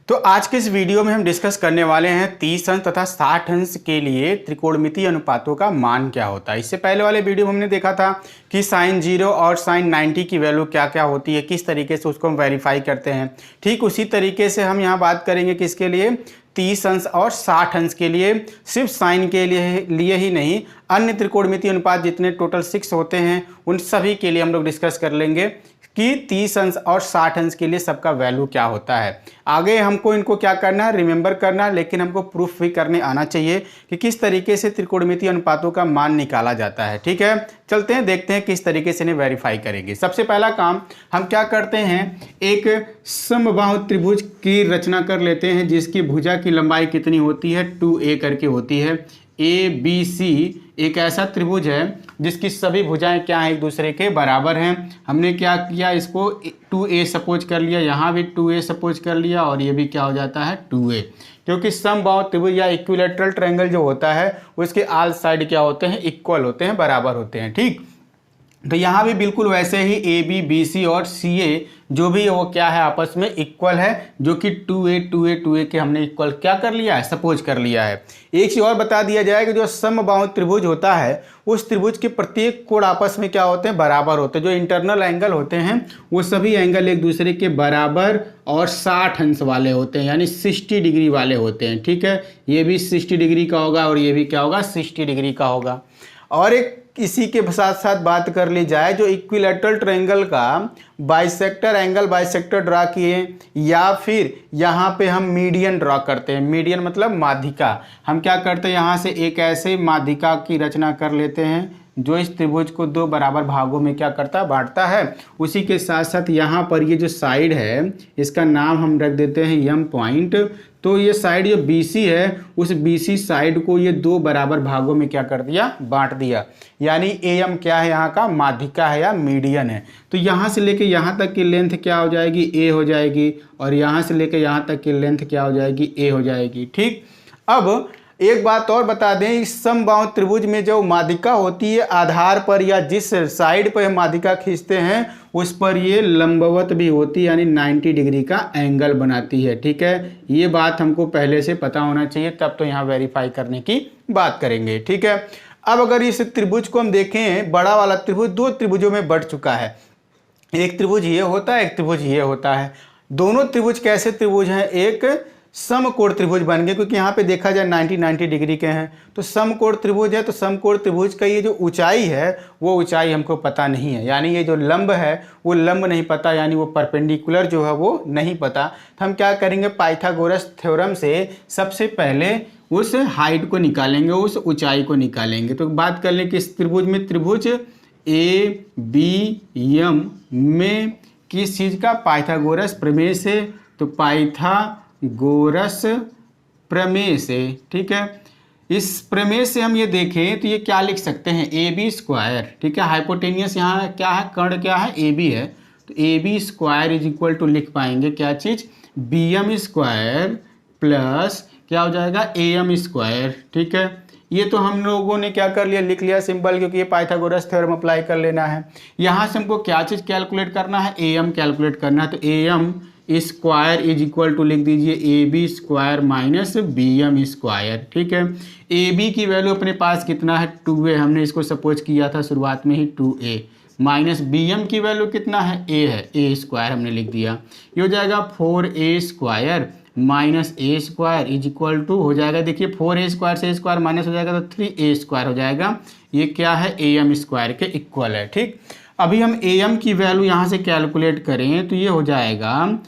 तो आज के इस वीडियो में हम डिस्कस करने वाले हैं 30 अंश तथा 60 अंश के लिए त्रिकोणमितीय अनुपातों का मान क्या होता है। इससे पहले वाले वीडियो में हमने देखा था कि साइन 0 और साइन 90 की वैल्यू क्या क्या होती है, किस तरीके से उसको हम वेरीफाई करते हैं। ठीक उसी तरीके से हम यहाँ बात करेंगे कि इसके लिए 30 अंश और 60 अंश के लिए सिर्फ साइन के लिए ही नहीं, अन्य त्रिकोणमितीय अनुपात जितने टोटल 6 होते हैं उन सभी के लिए हम लोग डिस्कस कर लेंगे कि 30 अंश और 60 अंश के लिए सबका वैल्यू क्या होता है। आगे हमको इनको क्या करना है, रिमेंबर करना है, लेकिन हमको प्रूफ भी करने आना चाहिए कि किस तरीके से त्रिकोणमितीय अनुपातों का मान निकाला जाता है। ठीक है, चलते हैं देखते हैं किस तरीके से इन्हें वेरीफाई करेंगे। सबसे पहला काम हम क्या करते हैं, एक समबाहु त्रिभुज की रचना कर लेते हैं जिसकी भुजा की लंबाई कितनी होती है, 2a करके होती है। ABC एक ऐसा त्रिभुज है जिसकी सभी भुजाएं क्या हैं, एक दूसरे के बराबर हैं। हमने क्या किया, इसको 2a सपोज कर लिया, यहाँ भी 2a सपोज कर लिया और ये भी क्या हो जाता है 2a, क्योंकि समबाहु त्रिभुज या इक्विलैटरल ट्रायंगल जो होता है उसके आल साइड क्या होते हैं, इक्वल होते हैं, बराबर होते हैं। ठीक, तो यहाँ भी बिल्कुल वैसे ही AB BC और CA जो भी है वो क्या है, आपस में इक्वल है, जो कि 2a के हमने इक्वल क्या कर लिया है, सपोज कर लिया है। एक चीज और बता दिया जाए कि जो समबाहु त्रिभुज होता है उस त्रिभुज के प्रत्येक कोण आपस में क्या होते हैं, बराबर होते हैं। जो इंटरनल एंगल होते हैं वो सभी एंगल एक दूसरे के बराबर और 60 अंश वाले होते हैं, यानी 60 डिग्री वाले होते हैं। ठीक है, ये भी 60 डिग्री का होगा और ये भी क्या होगा, 60 डिग्री का होगा। और एक इसी के साथ साथ बात कर ली जाए, जो इक्विलैटरल ट्रायंगल का बाइसेक्टर एंगल बाइसेक्टर ड्रा किए, या फिर यहाँ पे हम मीडियन ड्रा करते हैं। मीडियन मतलब माध्यिका। हम क्या करते हैं, यहाँ से एक ऐसे माध्यिका की रचना कर लेते हैं जो इस त्रिभुज को दो बराबर भागों में क्या करता है, बांटता है। उसी के साथ साथ यहाँ पर ये जो साइड है इसका नाम हम रख देते हैं M पॉइंट। तो ये साइड जो BC है उस BC साइड को ये दो बराबर भागों में क्या कर दिया, बांट दिया। यानी AM क्या है, यहाँ का माध्यिका है या मीडियन है। तो यहाँ से लेके यहाँ तक की लेंथ क्या हो जाएगी, A हो जाएगी, और यहाँ से लेके यहाँ तक की लेंथ क्या हो जाएगी, A हो जाएगी। ठीक, अब एक बात और बता दें, इस समबाहु त्रिभुज में जो माध्यिका होती है आधार पर या जिस साइड पर माध्यिका खींचते हैं उस पर ये लंबवत भी होती है, यानी 90 डिग्री का एंगल बनाती है। ठीक है, ये बात हमको पहले से पता होना चाहिए, तब तो यहाँ वेरीफाई करने की बात करेंगे। ठीक है, अब अगर इस त्रिभुज को हम देखें, बड़ा वाला त्रिभुज दो त्रिभुजों में बढ़ चुका है। एक त्रिभुज ये होता है, एक त्रिभुज ये होता है। दोनों त्रिभुज कैसे त्रिभुज हैं, एक समकोण त्रिभुज बन गए, क्योंकि यहाँ पे देखा जाए 90 डिग्री के हैं। तो समकोण त्रिभुज है, तो समकोण त्रिभुज का ये जो ऊंचाई है वो ऊंचाई हमको पता नहीं है, यानी ये जो लंब है वो लंब नहीं पता, यानी वो परपेंडिकुलर जो है वो नहीं पता। तो हम क्या करेंगे, पाइथागोरस थ्योरम से सबसे पहले उस हाइट को निकालेंगे, उस ऊंचाई को निकालेंगे। तो बात कर लें कि इस त्रिभुज में, त्रिभुज ABM में किस चीज़ का, पाइथागोरस प्रमेय से। तो पाइथागोरस प्रमेय से, ठीक है, इस प्रमेय से हम ये देखें तो ये क्या लिख सकते हैं, AB स्क्वायर। ठीक है, हाइपोटेनियस यहाँ क्या है, कर्ण क्या है, AB है। तो AB square is equal to लिख पाएंगे क्या चीज़, BM स्क्वायर प्लस क्या हो जाएगा, AM स्क्वायर। ठीक है, ये तो हम लोगों ने क्या कर लिया, लिख लिया सिंपल, क्योंकि ये पाइथागोरस थ्योरम अप्लाई कर लेना है। यहाँ से हमको क्या चीज़ कैलकुलेट करना है, AM कैलकुलेट करना है। तो AM square is equal to लिख दीजिए AB square minus BM square. ठीक है, AB की वैल्यू अपने पास कितना है, 2a, हमने इसको सपोज किया था शुरुआत में ही 2a, माइनस BM की वैल्यू कितना है, A है, A स्क्वायर हमने लिख दिया। ये हो जाएगा 4a square minus A square is equal to हो जाएगा, देखिए 4a स्क्वायर से A स्क्वायर माइनस हो जाएगा तो 3a स्क्वायर हो जाएगा। ये क्या है, AM स्क्वायर के इक्वल है। ठीक, अभी हम AM की वैल्यू यहाँ से कैलकुलेट करें तो ये हो जाएगा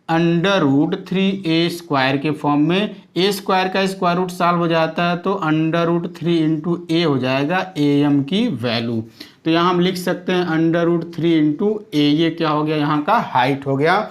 √3a स्क्वायर के फॉर्म में। A स्क्वायर का स्क्वायर रूट सॉल्व हो जाता है तो √3 इंटू a हो जाएगा AM की वैल्यू। तो यहाँ हम लिख सकते हैं √3 इंटू a, ये क्या हो गया, यहाँ का हाइट हो गया,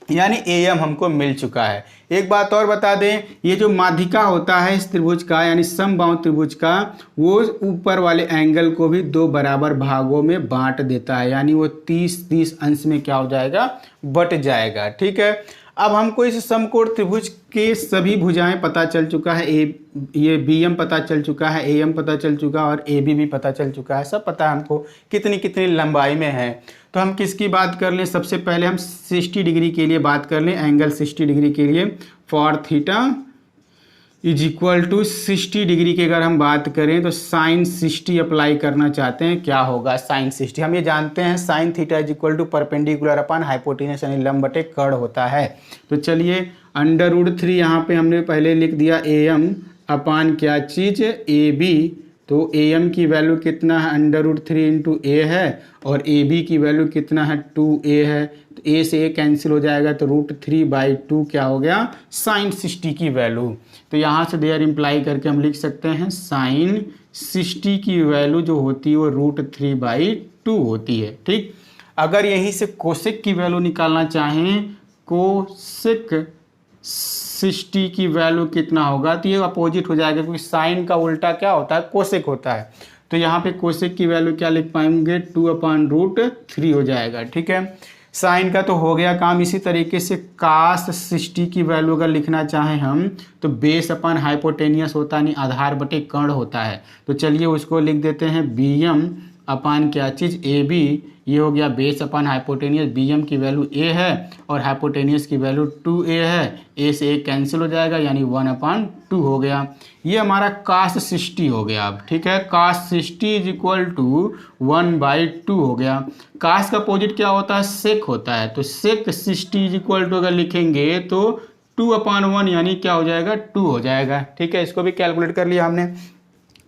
यानी AM हमको मिल चुका है। एक बात और बता दें, ये जो माध्यिका होता है इस त्रिभुज का, यानी समबाहु त्रिभुज का, वो ऊपर वाले एंगल को भी दो बराबर भागों में बांट देता है, यानी वो 30 अंश में क्या हो जाएगा, बट जाएगा। ठीक है, अब हमको इस समकोण त्रिभुज के सभी भुजाएं पता चल चुका है, ये BM पता चल चुका है, AM पता चल चुका है और AB भी पता चल चुका है, सब पता है हमको कितनी कितनी लंबाई में है। तो हम किसकी बात कर लें, सबसे पहले हम 60 डिग्री के लिए बात कर लें, एंगल 60 डिग्री के लिए for theta is equal to 60 degree की अगर हम बात करें तो साइन 60 अप्लाई करना चाहते हैं, क्या होगा साइन 60। हम ये जानते हैं sine theta is equal to perpendicular upon hypotenuse यानी लंब बटे कर्ण होता है। तो चलिए √3 यहाँ पे हमने पहले लिख दिया AM अपान क्या चीज़ AB, तो AM की वैल्यू कितना है √3 इंटू A है और AB की वैल्यू कितना है 2A है, तो A से A कैंसिल हो जाएगा तो √3/2 क्या हो गया साइन 60 की वैल्यू। तो यहाँ से देयर इम्प्लाई करके हम लिख सकते हैं साइन 60 की वैल्यू जो होती है वो √3/2 होती है। ठीक, अगर यहीं से कोसेक की वैल्यू निकालना चाहें, कोसेक 60 की वैल्यू कितना होगा, तो ये अपोजिट हो जाएगा क्योंकि साइन का उल्टा क्या होता है कोसेक होता है। तो यहाँ पे कोसेक की वैल्यू क्या लिख पाएंगे 2/√3 हो जाएगा। ठीक है, साइन का तो हो गया काम। इसी तरीके से कास 60 की वैल्यू अगर लिखना चाहें हम तो बेस अपन हाइपोटेनियस होता है, नहीं आधार बटे कर्ण होता है। तो चलिए उसको लिख देते हैं BM अपान क्या चीज़ AB, ये हो गया बेस अपान हाइपोटेनियस, BM की वैल्यू A है और हाइपोटेनियस की वैल्यू 2A है, A से A कैंसिल हो जाएगा यानी 1/2 हो गया। ये हमारा कास 60 हो गया। अब ठीक है, कास 60 इज इक्वल टू 1/2 हो गया। कास का अपोजिट क्या होता है सेक होता है, तो सेक 60 इज इक्वल टू अगर लिखेंगे तो 2/1 यानी क्या हो जाएगा 2 हो जाएगा। ठीक है, इसको भी कैलकुलेट कर लिया हमने।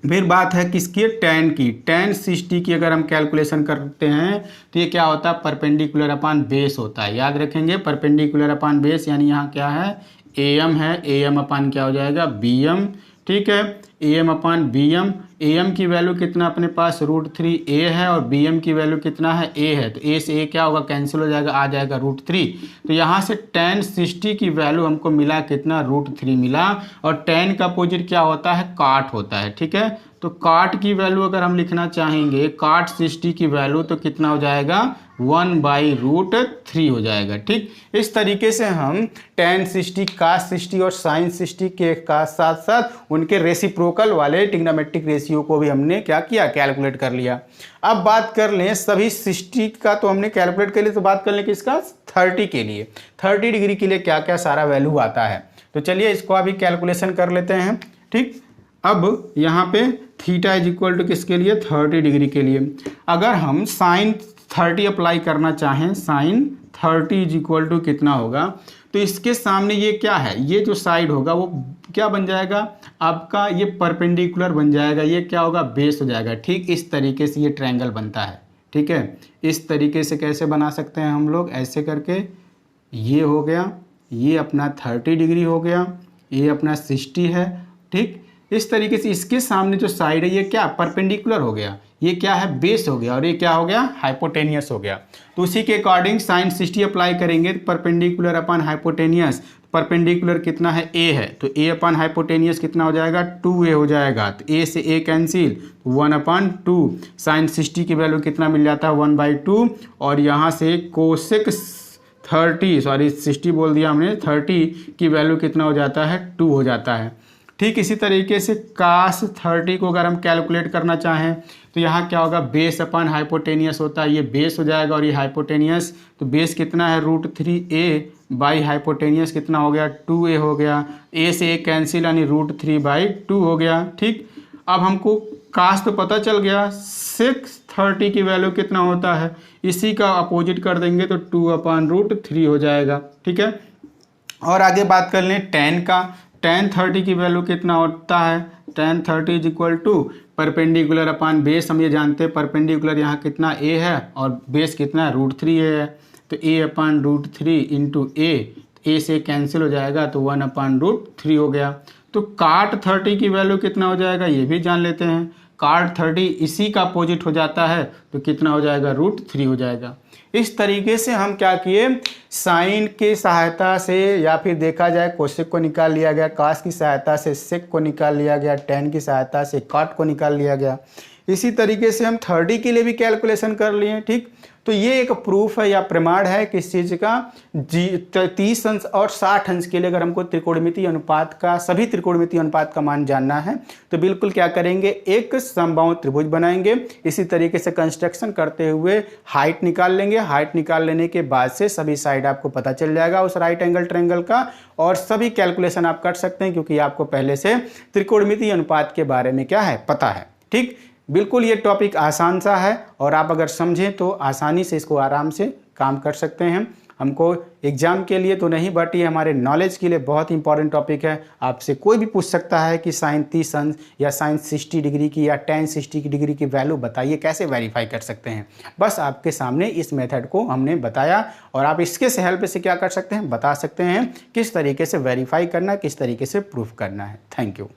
फिर बात है किसकी, tan की। tan 60 की अगर हम कैलकुलेशन करते हैं तो ये क्या होता है परपेंडिकुलर अपान बेस होता है, याद रखेंगे परपेंडिकुलर अपान बेस, यानी यहाँ क्या है AM है, AM अपान क्या हो जाएगा BM। ठीक है, AM अपान BM, AM की वैल्यू कितना अपने पास √3A है और BM की वैल्यू कितना है A है, तो A से A क्या होगा कैंसिल हो जाएगा, आ जाएगा √3। तो यहाँ से tan 60 की वैल्यू हमको मिला कितना √3 मिला, और tan का अपोजिट क्या होता है काट होता है। ठीक है, तो काट की वैल्यू अगर हम लिखना चाहेंगे काट 60 की वैल्यू तो कितना हो जाएगा 1/√3 हो जाएगा। ठीक, इस तरीके से हम tan 60 cos 60 और sin 60 के साथ साथ उनके रेसिप्रोकल वाले ट्रिग्नोमेट्रिक रेशियो को भी हमने क्या किया कैलकुलेट कर लिया। अब बात कर लें सभी 60 का तो हमने कैलकुलेट कर लिया, तो बात कर लें किसका 30 के लिए, 30 डिग्री के लिए क्या क्या सारा वैल्यू आता है। तो चलिए इसको अभी कैलकुलेशन कर लेते हैं। ठीक, अब यहाँ पे थीटा इज इक्वल टू किसके लिए 30 डिग्री के लिए अगर हम साइन 30 अप्लाई करना चाहें, साइन 30 इज इक्वल टू कितना होगा, तो इसके सामने ये क्या है, ये जो साइड होगा वो क्या बन जाएगा आपका, ये परपेंडिकुलर बन जाएगा, ये क्या होगा बेस हो जाएगा। ठीक, इस तरीके से ये ट्रायंगल बनता है। ठीक है, इस तरीके से कैसे बना सकते हैं हम लोग, ऐसे करके ये हो गया, ये अपना 30 डिग्री हो गया, ये अपना 60 है। ठीक, इस तरीके से इसके सामने जो साइड है ये क्या परपेंडिकुलर हो गया, ये क्या है बेस हो गया और ये क्या हो गया हाइपोटेनियस हो गया। तो उसी के अकॉर्डिंग साइन 60 अप्लाई करेंगे तो परपेंडिकुलर अपॉन हाइपोटेनियस, परपेंडिकुलर कितना है A है, तो A अपॉन हाइपोटेनियस कितना हो जाएगा 2A हो जाएगा, तो A से A कैंसिल 1/2, साइन 60 की वैल्यू कितना मिल जाता है 1/2, और यहाँ से कोसेक 60 बोल दिया हमने, 30 की वैल्यू कितना हो जाता है 2 हो जाता है। ठीक, इसी तरीके से कास 30 को अगर हम कैलकुलेट करना चाहें तो यहाँ क्या होगा बेस अपॉन हाइपोटेनियस होता है, ये बेस हो जाएगा और ये हाइपोटेनियस, तो बेस कितना है √3A बाई हाइपोटेनियस कितना हो गया 2A हो गया, A से A कैंसिल यानी √3/2 हो गया। ठीक, अब हमको कास तो पता चल गया, सेक 30 की वैल्यू कितना होता है, इसी का अपोजिट कर देंगे तो 2/√3 हो जाएगा। ठीक है, और आगे बात कर लें tan का, tan 30 की वैल्यू कितना होता है, tan 30 is equal to perpendicular upon base, हम ये जानते हैं परपेंडिकुलर यहाँ कितना A है और बेस कितना √3A है, तो A/√3 इंटू A से कैंसिल हो जाएगा तो 1/√3 हो गया। तो काट 30 की वैल्यू कितना हो जाएगा ये भी जान लेते हैं, काट 30 इसी का अपोजिट हो जाता है तो कितना हो जाएगा √3 हो जाएगा। इस तरीके से हम क्या किए साइन की सहायता से, या फिर देखा जाए कोसेक को निकाल लिया गया, कास की सहायता से सेक को निकाल लिया गया, tan की सहायता से काट को निकाल लिया गया। इसी तरीके से हम 30 के लिए भी कैलकुलेशन कर लिए। ठीक, तो ये एक प्रूफ है या प्रमाण है किस चीज़ का, 30 अंश और 60 अंश के लिए अगर हमको त्रिकोणमितीय अनुपात का, सभी त्रिकोणमितीय अनुपात का मान जानना है तो बिल्कुल क्या करेंगे, एक समबाहु त्रिभुज बनाएंगे। इसी तरीके से कंस्ट्रक्शन करते हुए हाइट निकाल लेंगे। हाइट निकाल लेने के बाद से सभी साइड आपको पता चल जाएगा उस राइट एंगल ट्रायंगल का, और सभी कैलकुलेशन आप कर सकते हैं क्योंकि आपको पहले से त्रिकोणमितीय अनुपात के बारे में क्या है, पता है। ठीक, बिल्कुल ये टॉपिक आसान सा है और आप अगर समझें तो आसानी से इसको आराम से काम कर सकते हैं। हमको एग्जाम के लिए तो नहीं, बट ये हमारे नॉलेज के लिए बहुत इंपॉर्टेंट टॉपिक है। आपसे कोई भी पूछ सकता है कि साइन 30 अंश या साइन 60 डिग्री की या tan 60 डिग्री की वैल्यू बताइए, कैसे वेरीफाई कर सकते हैं। बस आपके सामने इस मेथड को हमने बताया और आप इसके हेल्प से क्या कर सकते हैं, बता सकते हैं किस तरीके से वेरीफाई करना, किस तरीके से प्रूफ करना है। Thank you.